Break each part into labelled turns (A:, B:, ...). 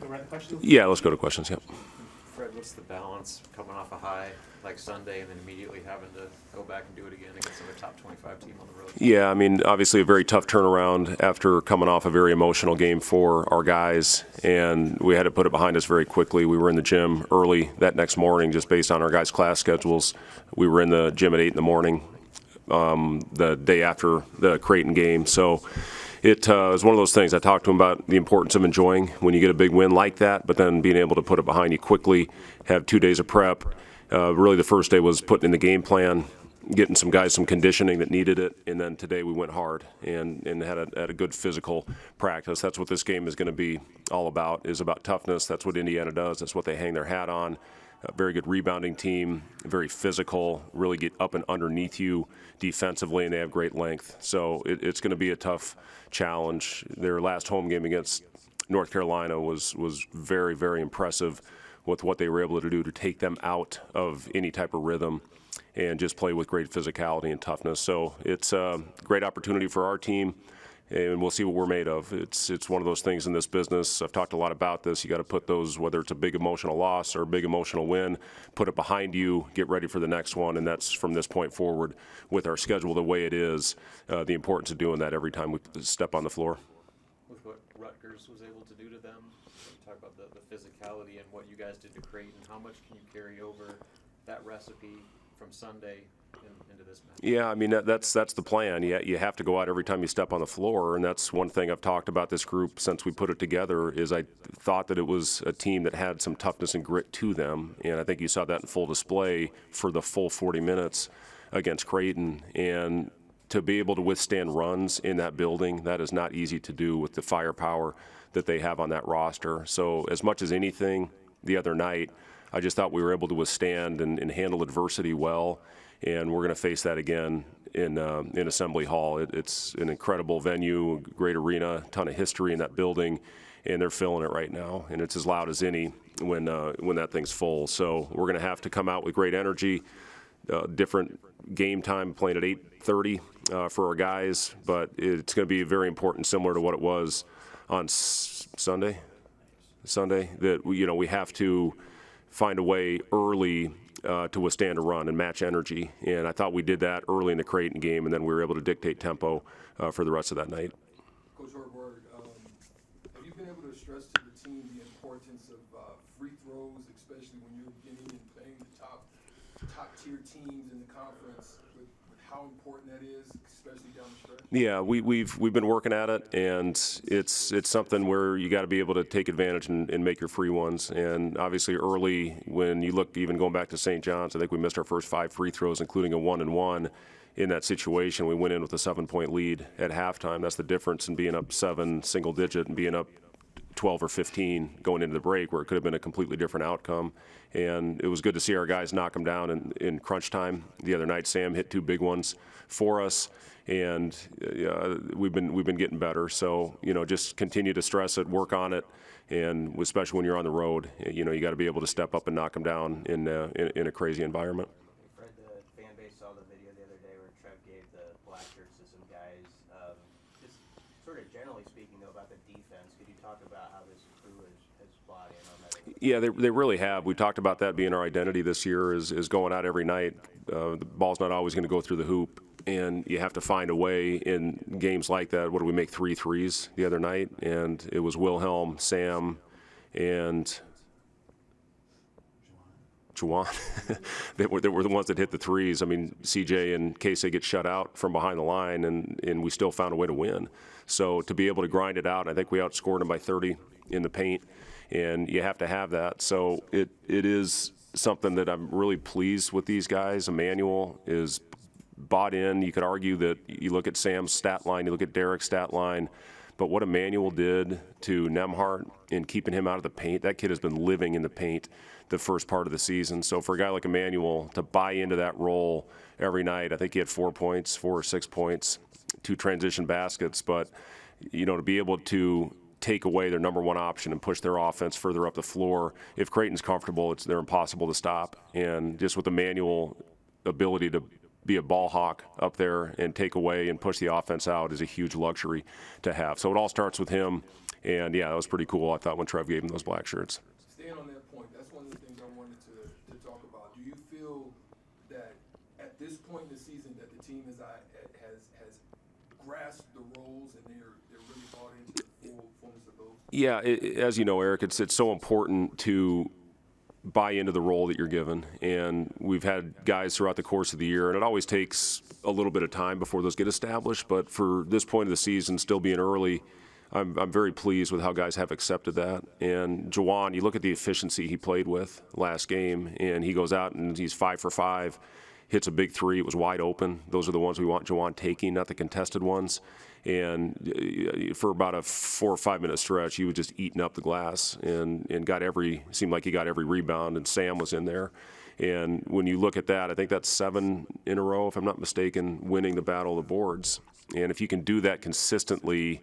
A: go right to questions?
B: Yeah, let's go to questions. Yep.
C: Fred, what's the balance coming off a high like Sunday and then immediately having to go back and do it again against another top 25 team on the road?
B: Yeah, I mean, obviously a very tough turnaround after coming off a very emotional game for our guys, and we had to put it behind us very quickly. We were in the gym early that next morning just based on our guys' class schedules. We were in the gym at 8 in the morning the day after the Creighton game. So it was one of those things. I talked to him about the importance of enjoying when you get a big win like that, but then being able to put it behind you quickly, have 2 days of prep. Really the first day was putting in the game plan, getting some guys some conditioning that needed it, and then today we went hard and had a good physical practice. That's what this game is going to be all about, is about toughness. That's what Indiana does. That's what they hang their hat on. A very good rebounding team, very physical, really get up and underneath you defensively, and they have great length. So it's going to be a tough challenge. Their last home game against North Carolina was very, very impressive with what they were able to do to take them out of any type of rhythm and just play with great physicality and toughness. So it's a great opportunity for our team, and we'll see what we're made of. It's one of those things in this business. I've talked a lot about this. You got to put those, whether it's a big emotional loss or a big emotional win, put it behind you, get ready for the next one, and that's from this point forward with our schedule the way it is, the importance of doing that every time we step on the floor.
C: With what Rutgers was able to do to them, you talk about the physicality and what you guys did to Creighton. How much can you carry over that recipe from Sunday into this match?
B: Yeah, I mean, that's the plan. You have to go out every time you step on the floor, and that's one thing I've talked about this group since we put it together, is I thought that it was a team that had some toughness and grit to them, and I think you saw that in full display for the full 40 minutes against Creighton. And to be able to withstand runs in that building, that is not easy to do with the firepower that they have on that roster. So as much as anything the other night, I just thought we were able to withstand and handle adversity well, and we're going to face that again in Assembly Hall. It's an incredible venue, great arena, ton of history in that building, and they're filling it right now, and it's as loud as any when that thing's full. So we're going to have to come out with great energy, different game time, playing at 8:30 for our guys, but it's going to be very important, similar to what it was on Sunday, that we have to find a way early to withstand a run and match energy. And I thought we did that early in the Creighton game, and then we were able to dictate tempo for the rest of that night.
D: Coach Hoiberg, have you been able to stress to the team the importance of free throws, especially when you're beginning and playing the top tier teams in the conference, with how important that is, especially down the stretch?
B: Yeah, we've been working at it, and it's something where you got to be able to take advantage and make your free ones. And obviously early, when you look, even going back to St. John's, I think we missed our first 5 free throws, including a 1-and-1 in that situation. We went in with a 7-point lead at halftime. That's the difference in being up 7 single digit and being up 12 or 15 going into the break, where it could have been a completely different outcome. And it was good to see our guys knock them down in crunch time the other night. Sam hit 2 big ones for us, and we've been getting better. So just continue to stress it, work on it, and especially when you're on the road, you got to be able to step up and knock them down in a crazy environment.
E: Fred, the fan base saw the video the other day where Trev gave the black shirts to some guys. Just sort of generally speaking, though, about the defense, could you talk about how this crew has bought in on that?
B: Yeah, they really have. We talked about that being our identity this year, is going out every night. The ball's not always going to go through the hoop, and you have to find a way in games like that. What did we make 3 threes the other night? And it was Wilhelm, Sam, and Juwan. they were the ones that hit the threes. I mean, CJ and Casey get shut out from behind the line, and we still found a way to win. So to be able to grind it out, I think we outscored them by 30 in the paint, and you have to have that. So it is something that I'm really pleased with these guys. Emmanuel is bought in. You could argue that you look at Sam's stat line, you look at Derek's stat line, but what Emmanuel did to Nemhart in keeping him out of the paint, that kid has been living in the paint the first part of the season. So for a guy like Emmanuel to buy into that role every night, I think he had 4 points, 4 or 6 points, 2 transition baskets, but to be able to take away their number 1 option and push their offense further up the floor, if Creighton's comfortable, they're impossible to stop. And just with Emmanuel ability to be a ball hawk up there and take away and push the offense out is a huge luxury to have. So it all starts with him And yeah, that was pretty cool, I thought, when Trev gave him those black shirts.
D: Staying on that point, that's one of the things I wanted to talk about. Do you feel that at this point in the season that the team has grasped the roles and they're really bought into the fullness of those?
B: Yeah, as you know, Eric, it's so important to buy into the role that you're given. And we've had guys throughout the course of the year, and it always takes a little bit of time before those get established. But for this point of the season, still being early, I'm very pleased with how guys have accepted that. And Juwan, you look at the efficiency he played with last game, and he goes out and he's 5 for 5, hits a big three. It was wide open. Those are the ones we want Juwan taking, not the contested ones. And for about a 4 or 5 minute stretch, he was just eating up the glass and seemed like he got every rebound, and Sam was in there. And when you look at that, I think that's 7 in a row, if I'm not mistaken, winning the battle of the boards. And if you can do that consistently,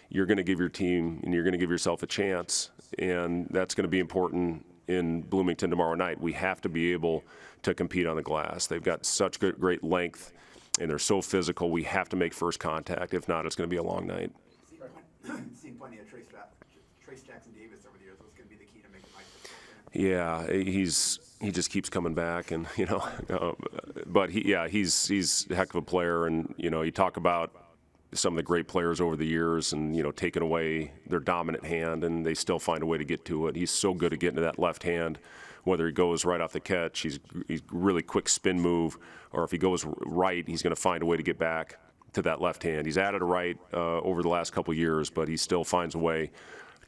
B: you're going to give your team and you're going to give yourself a chance. And that's going to be important in Bloomington tomorrow night. We have to be able to compete on the glass. They've got such great length, and they're so physical. We have to make first contact. If not, it's going to be a long night.
A: Seen plenty of Trace Jackson Davis over the years. What's going to be the key to making Mike?
B: Yeah, he just keeps coming back, and but he's a heck of a player. And you talk about some of the great players over the years, and taking away their dominant hand, and they still find a way to get to it. He's so good at getting to that left hand. Whether he goes right off the catch, he's really quick spin move, or if he goes right, he's going to find a way to get back to that left hand. He's added a right over the last couple of years, but he still finds a way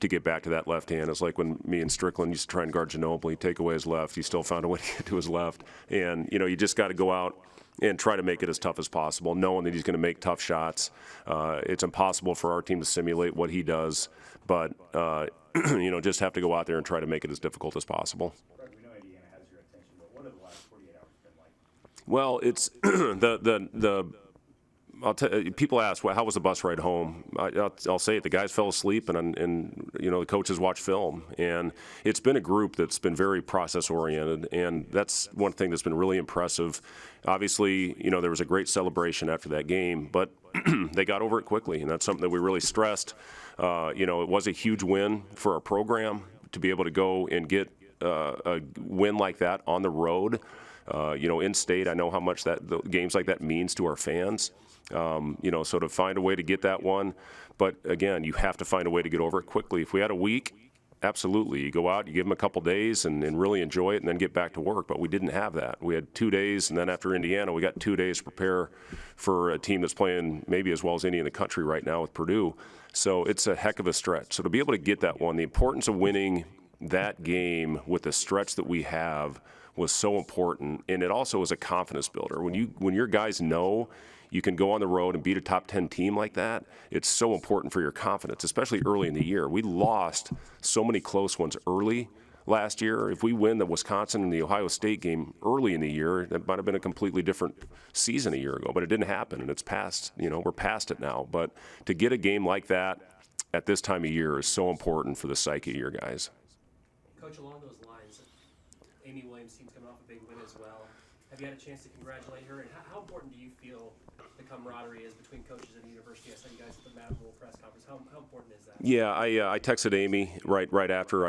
B: to get back to that left hand. It's like when me and Strickland used to try and guard Ginobili, take away his left, he still found a way to get to his left. And you just got to go out and try to make it as tough as possible, knowing that he's going to make tough shots. It's impossible for our team to simulate what he does, but just have to go out there and try to make it as difficult as possible.
F: We know Indiana has your attention, but what have the last 48 hours been like?
B: Well, it's people ask, well, how was the bus ride home? I'll say it. The guys fell asleep, and the coaches watched film. And it's been a group that's been very process-oriented, and that's one thing that's been really impressive. Obviously, there was a great celebration after that game, but they got over it quickly, and that's something that we really stressed. It was a huge win for our program to be able to go and get a win like that on the road. In state, I know how much games like that means to our fans. So to find a way to get that one, but again, you have to find a way to get over it quickly. If we had a week, absolutely, you go out, you give them a couple days and really enjoy it, and then get back to work. But we didn't have that. We had 2 days, and then after Indiana, we got 2 days to prepare for a team that's playing maybe as well as any in the country right now with Purdue. So it's a heck of a stretch. So to be able to get that one, the importance of winning that game with the stretch that we have was so important, and it also was a confidence builder. When your guys know you can go on the road and beat a top 10 team like that, it's so important for your confidence, especially early in the year. We lost so many close ones early last year. If we win the Wisconsin and the Ohio State game early in the year, that might have been a completely different season a year ago, but it didn't happen, and it's past, we're past it now. But to get a game like that at this time of year is so important for the psyche of your guys.
G: Coach, along those lines, Amy Williams' team's coming off a big win as well. Have you had a chance to congratulate her? And how important do you feel the camaraderie is between coaches at the university? I saw you guys at the Matt Rule press conference. How important is that?
B: Yeah, I texted Amy right after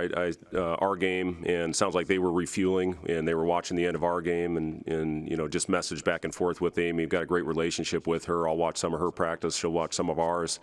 B: our game, and sounds like they were refueling and they were watching the end of our game, and just messaged back and forth with Amy. We've got a great relationship with her. I'll watch some of her practice. She'll watch some of ours.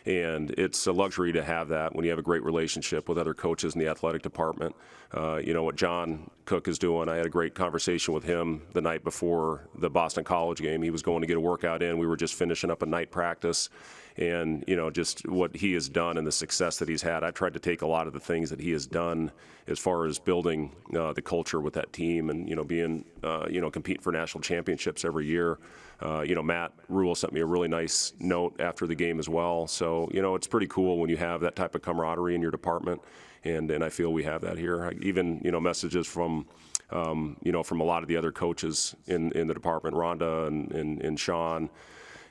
B: And it's a luxury to have that when you have a great relationship with other coaches in the athletic department. What John Cook is doing, I had a great conversation with him the night before the Boston College game. He was going to get a workout in. We were just finishing up a night practice. And, just what he has done and the success that he's had. I tried to take a lot of the things that he has done as far as building the culture with that team and, being, competing for national championships every year. Matt Rule sent me a really nice note after the game as well. So, it's pretty cool when you have that type of camaraderie in your department. And I feel we have that here. Even, messages from, from a lot of the other coaches in the department, Rhonda and Sean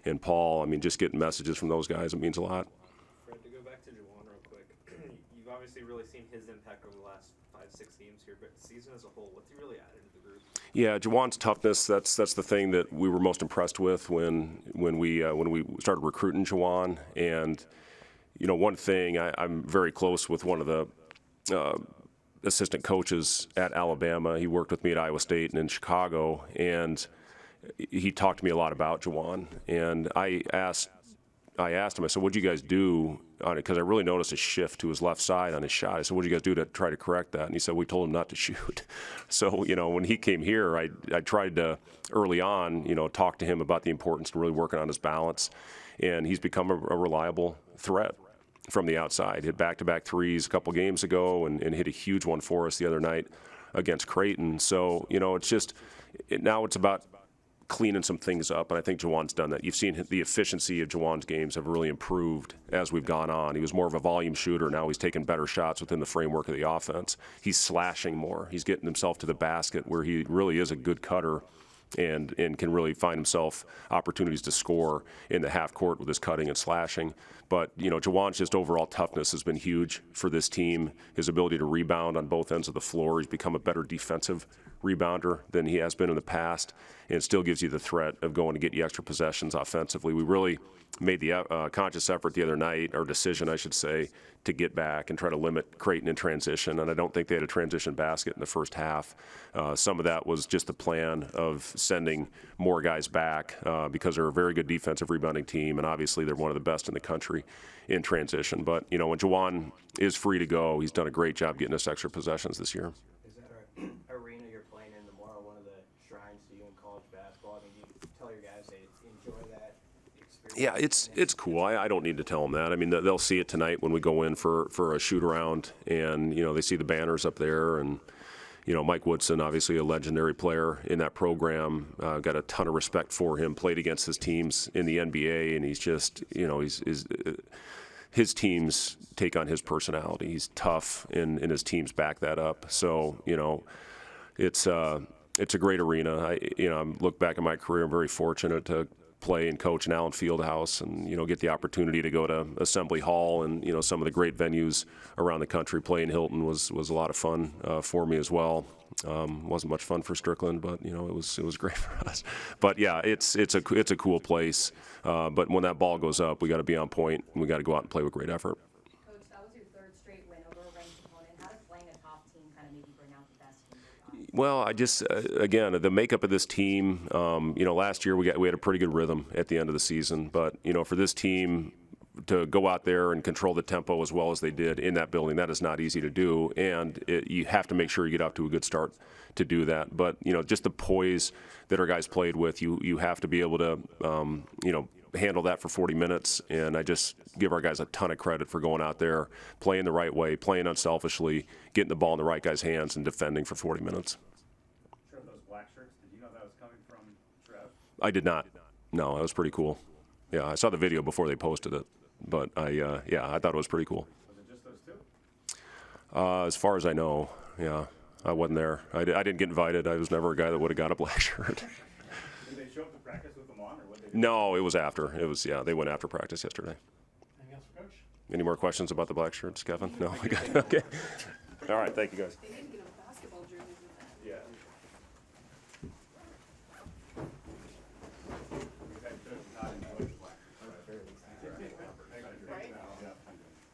B: and Paul. I mean, just getting messages from those guys, it means a lot.
C: Fred, to go back to Juwan real quick, you've obviously really seen his impact over the last 5-6 games here, but the season as a whole, what's he really added to the group?
B: Yeah, Juwan's toughness, that's the thing that we were most impressed with when we started recruiting Juwan. And one thing, I'm very close with one of the assistant coaches at Alabama. He worked with me at Iowa State and in Chicago, and he talked to me a lot about Juwan. And I asked him, I said, what'd you guys do on it? Because I really noticed a shift to his left side on his shot. I said, what'd you guys do to try to correct that? And he said, we told him not to shoot. So, when he came here, I tried to, early on, talk to him about the importance of really working on his balance. And he's become a reliable threat from the outside. Hit back-to-back threes a couple games ago and hit a huge one for us the other night against Creighton. So, it's just, now it's about cleaning some things up, and I think Juwan's done that. You've seen the efficiency of Juwan's games have really improved as we've gone on. He was more of a volume shooter. Now he's taking better shots within the framework of the offense. He's slashing more. He's getting himself to the basket where he really is a good cutter and can really find himself opportunities to score in the half court with his cutting and slashing. But, Juwan's just overall toughness has been huge for this team. His ability to rebound on both ends of the floor. He's become a better defensive rebounder than he has been in the past, and still gives you the threat of going to get you extra possessions offensively. We really made the conscious effort the other night, or decision, I should say, to get back and try to limit Creighton in transition, and I don't think they had a transition basket in the first half. Some of that was just the plan of sending more guys back because they're a very good defensive rebounding team, and obviously they're one of the best in the country in transition. But, when Juwan is free to go, he's done a great job getting us extra possessions this year.
E: Is that arena you're playing in tomorrow one of the shrines to you in college basketball? I mean, you tell your guys they enjoy that experience?
B: Yeah, it's cool. I don't need to tell them that. I mean, they'll see it tonight when we go in for a shoot around, and they see the banners up there, and Mike Woodson, obviously a legendary player in that program, got a ton of respect for him. Played against his teams in the NBA, and he's just his teams take on his personality. He's tough, and his teams back that up. So it's a great arena. I look back at my career, I'm very fortunate to play and coach in Allen Fieldhouse, and get the opportunity to go to Assembly Hall and some of the great venues around the country. Playing Hilton was a lot of fun for me as well. Wasn't much fun for Strickland, but it was great for us. But yeah, it's a cool place. But when that ball goes up, we got to be on point, and we got to go out and play with great effort.
H: Coach, that was your third straight win over a ranked opponent. How does playing a top team kind of make you bring out the best in your
B: Well, I just again, the makeup of this team. Last year we had a pretty good rhythm at the end of the season, but for this team to go out there and control the tempo as well as they did in that building, that is not easy to do, and you have to make sure you get off to a good start to do that. But just the poise that our guys played with, you have to be able to handle that for 40 minutes, and I just give our guys a ton of credit for going out there, playing the right way, playing unselfishly, getting the ball in the right guy's hands, and defending for 40 minutes.
F: Trev, those black shirts, did you know that was coming from Trev?
B: I did not. No, that was pretty cool. Yeah, I saw the video before they posted it, but I thought it was pretty cool.
F: Was it just those two?
B: As far as I know, yeah, I wasn't there. I didn't get invited. I was never a guy that would have got a black shirt.
F: Did they show up to practice with them on, or what they do?
B: No, it was after. They went after practice yesterday.
F: Anything else for Coach?
B: Any more questions about the black shirts, Kevin? No? Okay. All right, thank you guys.
H: They didn't get a basketball jersey with that.
F: Yeah.